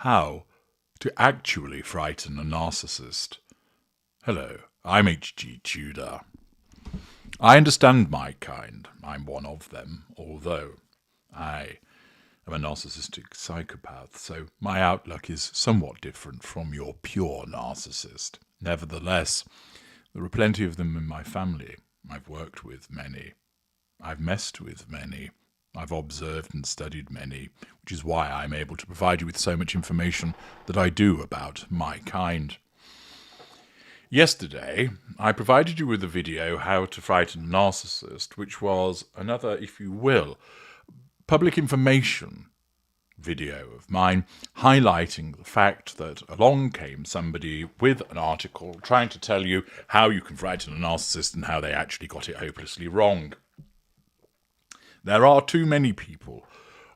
How to actually frighten a narcissist. Hello, I'm H.G. Tudor. I understand my kind. I'm one of them, although I am a narcissistic psychopath, so my outlook is somewhat different from your pure narcissist. Nevertheless, there are plenty of them in my family. I've worked with many. I've messed with many. I've observed and studied many, which is why I'm able to provide you with so much information that I do about my kind. Yesterday, I provided you with a video, How to Frighten a Narcissist, which was another, if you will, public information video of mine highlighting the fact that along came somebody with an article trying to tell you how you can frighten a narcissist and how they actually got it hopelessly wrong. There are too many people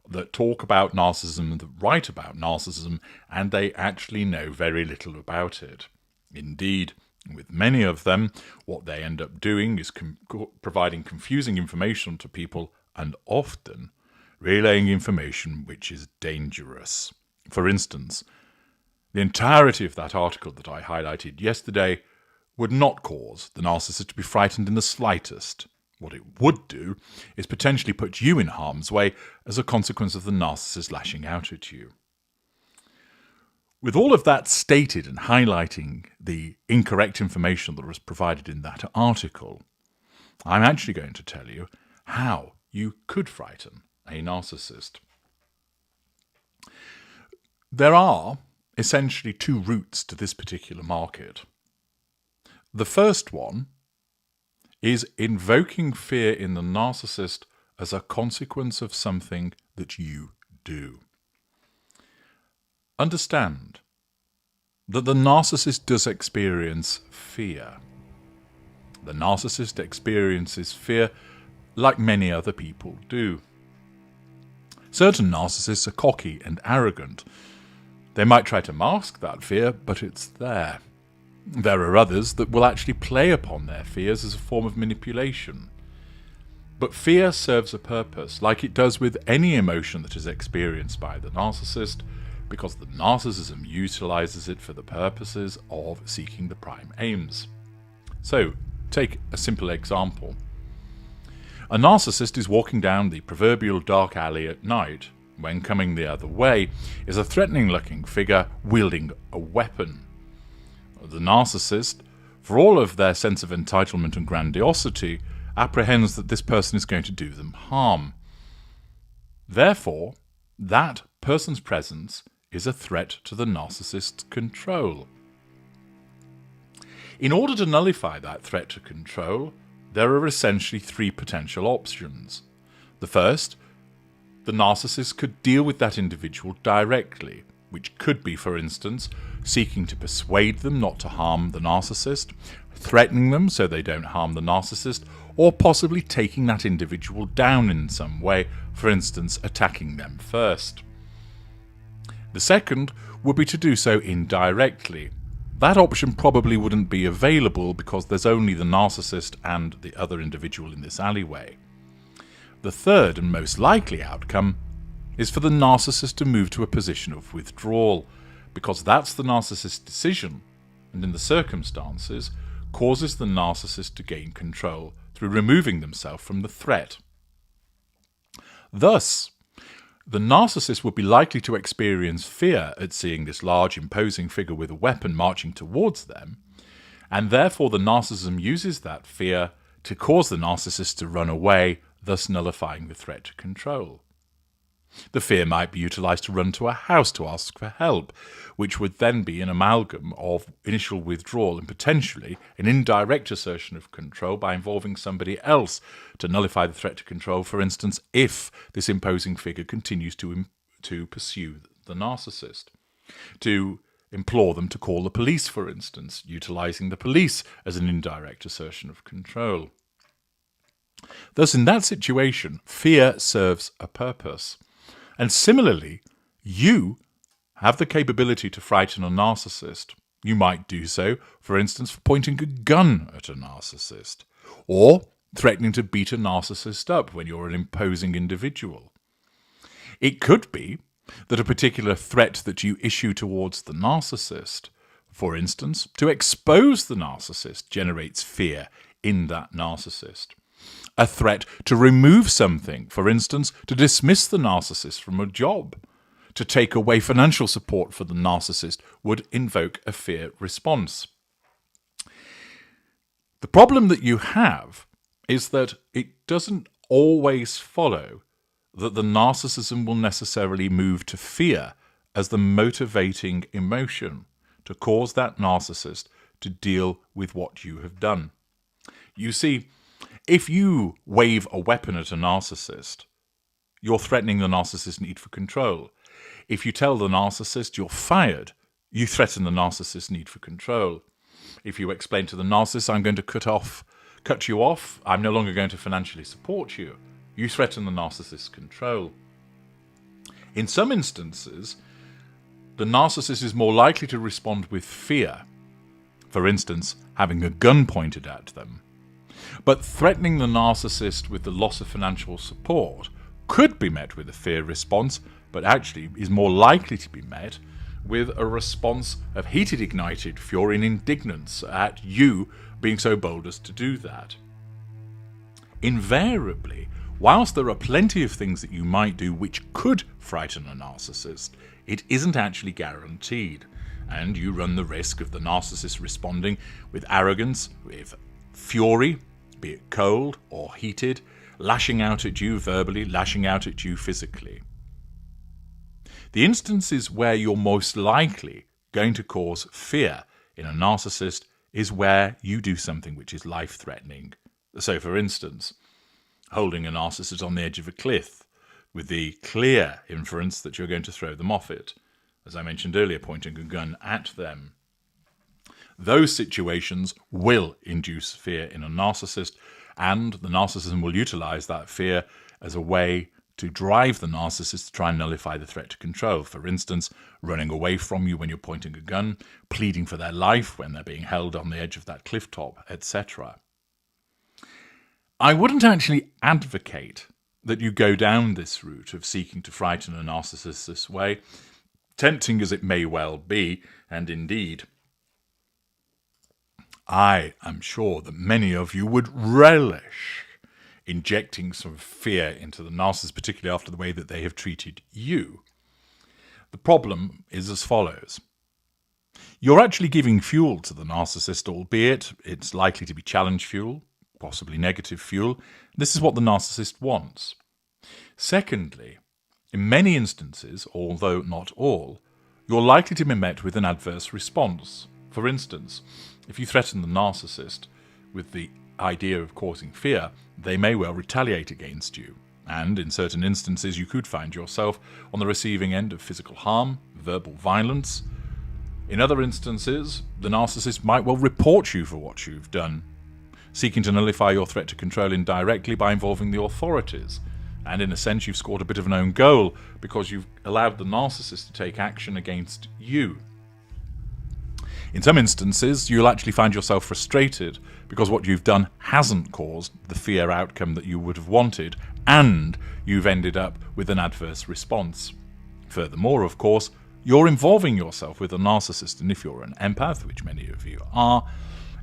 that talk about narcissism, that write about narcissism, and they actually know very little about it. Indeed, with many of them, what they end up doing is providing confusing information to people and often relaying information which is dangerous. For instance, the entirety of that article that I highlighted yesterday would not cause the narcissist to be frightened in the slightest. What it would do is potentially put you in harm's way as a consequence of the narcissist lashing out at you. With all of that stated and highlighting the incorrect information that was provided in that article, I'm actually going to tell you how you could frighten a narcissist. There are essentially two routes to this particular market. The first one is invoking fear in the narcissist as a consequence of something that you do. Understand that the narcissist does experience fear. The narcissist experiences fear like many other people do. Certain narcissists are cocky and arrogant. They might try to mask that fear, but it's there. There are others that will actually play upon their fears as a form of manipulation. But fear serves a purpose, like it does with any emotion that is experienced by the narcissist, because the narcissism utilizes it for the purposes of seeking the prime aims. So, take a simple example. A narcissist is walking down the proverbial dark alley at night, when coming the other way is a threatening-looking figure wielding a weapon. The narcissist, for all of their sense of entitlement and grandiosity, apprehends that this person is going to do them harm. Therefore, that person's presence is a threat to the narcissist's control. In order to nullify that threat to control, there are essentially three potential options. The first, the narcissist could deal with that individual directly, which could be, for instance, seeking to persuade them not to harm the narcissist, threatening them so they don't harm the narcissist, or possibly taking that individual down in some way, for instance, attacking them first. The second would be to do so indirectly. That option probably wouldn't be available because there's only the narcissist and the other individual in this alleyway. The third and most likely outcome is for the narcissist to move to a position of withdrawal, because that's the narcissist's decision, and in the circumstances, causes the narcissist to gain control through removing themselves from the threat. Thus, the narcissist would be likely to experience fear at seeing this large, imposing figure with a weapon marching towards them, and therefore the narcissism uses that fear to cause the narcissist to run away, thus nullifying the threat to control. The fear might be utilized to run to a house to ask for help, which would then be an amalgam of initial withdrawal and potentially an indirect assertion of control by involving somebody else to nullify the threat to control, for instance, if this imposing figure continues to pursue the narcissist. To implore them to call the police, for instance, utilizing the police as an indirect assertion of control. Thus, in that situation, fear serves a purpose. And similarly, you have the capability to frighten a narcissist. You might do so, for instance, for pointing a gun at a narcissist, or threatening to beat a narcissist up when you're an imposing individual. It could be that a particular threat that you issue towards the narcissist, for instance, to expose the narcissist, generates fear in that narcissist. A threat to remove something, for instance, to dismiss the narcissist from a job, to take away financial support for the narcissist, would invoke a fear response. The problem that you have is that it doesn't always follow that the narcissism will necessarily move to fear as the motivating emotion to cause that narcissist to deal with what you have done. You see, if you wave a weapon at a narcissist, you're threatening the narcissist's need for control. If you tell the narcissist you're fired, you threaten the narcissist's need for control. If you explain to the narcissist, I'm going to cut you off, I'm no longer going to financially support you, you threaten the narcissist's control. In some instances, the narcissist is more likely to respond with fear, for instance, having a gun pointed at them. But threatening the narcissist with the loss of financial support could be met with a fear response, but actually is more likely to be met with a response of heated, ignited fury and indignance at you being so bold as to do that. Invariably, whilst there are plenty of things that you might do which could frighten a narcissist, it isn't actually guaranteed, and you run the risk of the narcissist responding with arrogance, with fury, be it cold or heated, lashing out at you verbally, lashing out at you physically. The instances where you're most likely going to cause fear in a narcissist is where you do something which is life-threatening. So, for instance, holding a narcissist on the edge of a cliff with the clear inference that you're going to throw them off it. As I mentioned earlier, pointing a gun at them. Those situations will induce fear in a narcissist, and the narcissism will utilize that fear as a way to drive the narcissist to try and nullify the threat to control. For instance, running away from you when you're pointing a gun, pleading for their life when they're being held on the edge of that cliff top, etc. I wouldn't actually advocate that you go down this route of seeking to frighten a narcissist this way, tempting as it may well be, and indeed, I am sure that many of you would relish injecting some fear into the narcissist, particularly after the way that they have treated you. The problem is as follows. You're actually giving fuel to the narcissist, albeit it's likely to be challenge fuel, possibly negative fuel. This is what the narcissist wants. Secondly, in many instances, although not all, you're likely to be met with an adverse response. For instance, if you threaten the narcissist with the idea of causing fear, they may well retaliate against you. And in certain instances, you could find yourself on the receiving end of physical harm, verbal violence. In other instances, the narcissist might well report you for what you've done, seeking to nullify your threat to control indirectly by involving the authorities. And in a sense, you've scored a bit of an own goal because you've allowed the narcissist to take action against you. In some instances, you'll actually find yourself frustrated because what you've done hasn't caused the fear outcome that you would have wanted, and you've ended up with an adverse response. Furthermore, of course, you're involving yourself with a narcissist, and if you're an empath, which many of you are,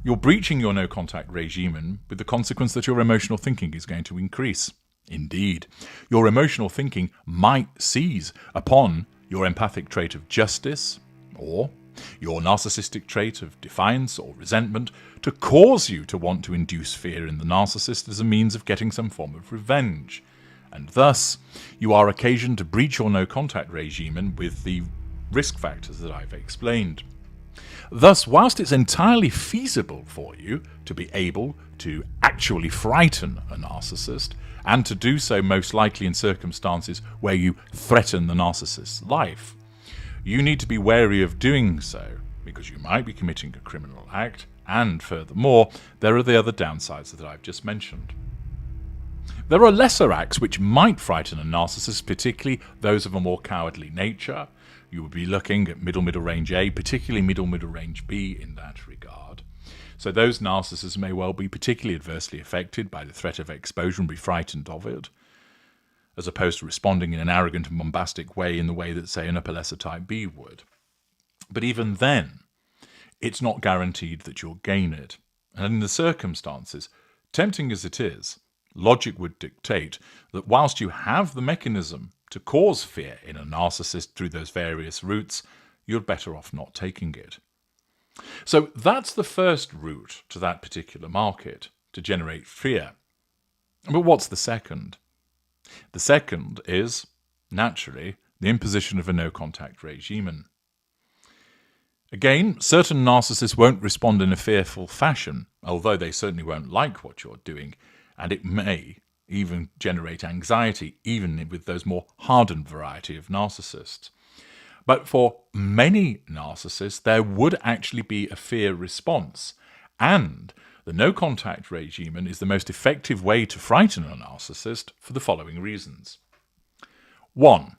you're breaching your no-contact regime with the consequence that your emotional thinking is going to increase. Indeed, your emotional thinking might seize upon your empathic trait of justice, or your narcissistic trait of defiance or resentment, to cause you to want to induce fear in the narcissist as a means of getting some form of revenge. And thus, you are occasioned to breach your no-contact regime with the risk factors that I've explained. Thus, whilst it's entirely feasible for you to be able to actually frighten a narcissist, and to do so most likely in circumstances where you threaten the narcissist's life, you need to be wary of doing so, because you might be committing a criminal act, and furthermore, there are the other downsides that I've just mentioned. There are lesser acts which might frighten a narcissist, particularly those of a more cowardly nature. You would be looking at middle range A, particularly middle range B in that regard. So those narcissists may well be particularly adversely affected by the threat of exposure and be frightened of it. as opposed to responding in an arrogant and bombastic way in the way that, say, an upper lesser type B would. But even then, it's not guaranteed that you'll gain it. And in the circumstances, tempting as it is, logic would dictate that whilst you have the mechanism to cause fear in a narcissist through those various routes, you're better off not taking it. So that's the first route to that particular market, to generate fear. But what's the second? The second is, naturally, the imposition of a no-contact regime. Again, certain narcissists won't respond in a fearful fashion, although they certainly won't like what you're doing, and it may even generate anxiety, even with those more hardened variety of narcissists. But for many narcissists, there would actually be a fear response, and the no-contact regime is the most effective way to frighten a narcissist for the following reasons. 1.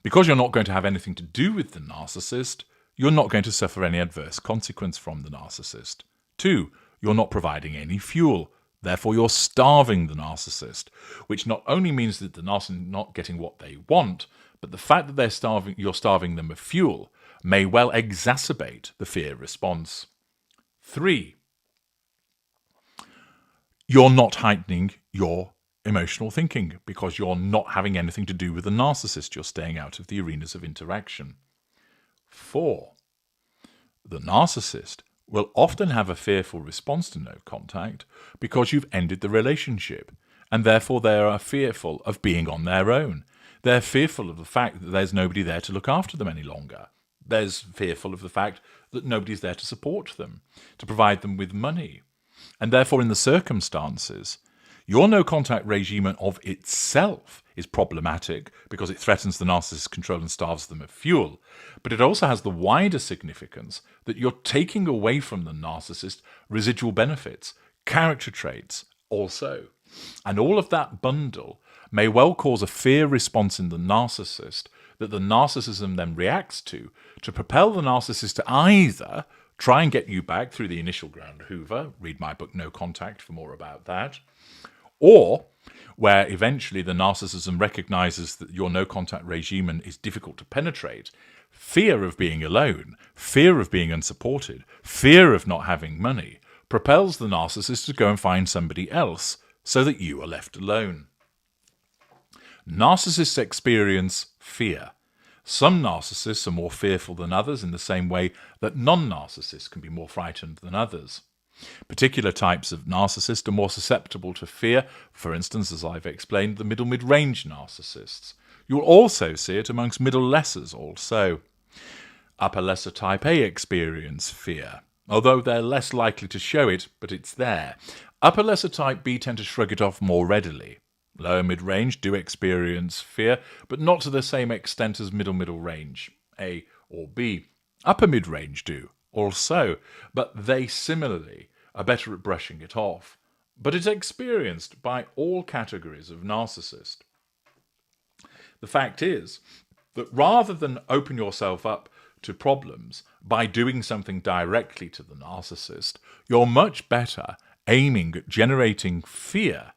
Because you're not going to have anything to do with the narcissist, you're not going to suffer any adverse consequence from the narcissist. 2. You're not providing any fuel. Therefore, you're starving the narcissist, which not only means that the narcissist is not getting what they want, but the fact that you're starving them of fuel may well exacerbate the fear response. 3. You're not heightening your emotional thinking because you're not having anything to do with the narcissist. You're staying out of the arenas of interaction. 4. The narcissist will often have a fearful response to no contact because you've ended the relationship, and therefore they are fearful of being on their own. They're fearful of the fact that there's nobody there to look after them any longer. They're fearful of the fact that nobody's there to support them, to provide them with money. And therefore, in the circumstances, your no-contact regime of itself is problematic because it threatens the narcissist's control and starves them of fuel. But it also has the wider significance that you're taking away from the narcissist residual benefits, character traits also. And all of that bundle may well cause a fear response in the narcissist that the narcissism then reacts to propel the narcissist to either try and get you back through the initial ground hoover, read my book No Contact for more about that, or where eventually the narcissism recognizes that your no-contact regime is difficult to penetrate, fear of being alone, fear of being unsupported, fear of not having money, propels the narcissist to go and find somebody else so that you are left alone. Narcissists experience fear. Some narcissists are more fearful than others in the same way that non-narcissists can be more frightened than others. Particular types of narcissists are more susceptible to fear, for instance, as I've explained, the middle-mid-range narcissists. You'll also see it amongst middle-lessers also. Upper-lesser type A experience fear, although they're less likely to show it, but it's there. Upper-lesser type B tend to shrug it off more readily. Lower mid-range do experience fear, but not to the same extent as middle range, A or B. Upper mid-range do also, but they similarly are better at brushing it off. But it's experienced by all categories of narcissist. The fact is that rather than open yourself up to problems by doing something directly to the narcissist, you're much better aiming at generating fear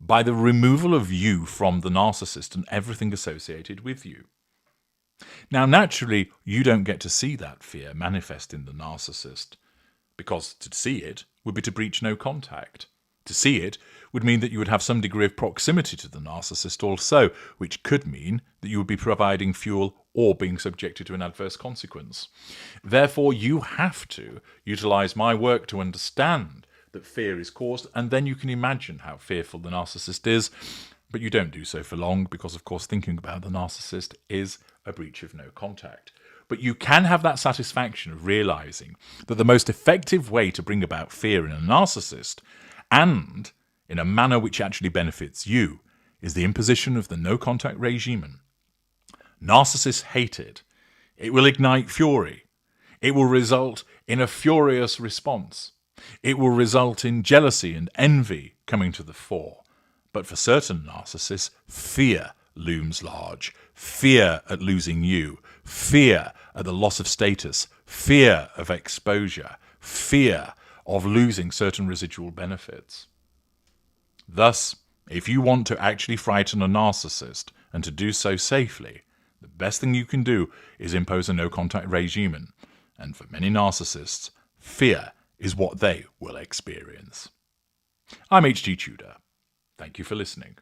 by the removal of you from the narcissist and everything associated with you. Now, naturally, you don't get to see that fear manifest in the narcissist, because to see it would be to breach no contact. To see it would mean that you would have some degree of proximity to the narcissist also, which could mean that you would be providing fuel or being subjected to an adverse consequence. Therefore, you have to utilize my work to understand that fear is caused, and then you can imagine how fearful the narcissist is, but you don't do so for long because, of course, thinking about the narcissist is a breach of no contact. But you can have that satisfaction of realizing that the most effective way to bring about fear in a narcissist, and in a manner which actually benefits you, is the imposition of the no-contact regime. Narcissists hate it. It will ignite fury. It will result in a furious response. It will result in jealousy and envy coming to the fore. But for certain narcissists, fear looms large. Fear at losing you. Fear at the loss of status. Fear of exposure. Fear of losing certain residual benefits. Thus, If you want to actually frighten a narcissist, and to do so safely, the best thing you can do is impose a no-contact regime. And for many narcissists, fear is what they will experience. I'm H.G. Tudor. Thank you for listening.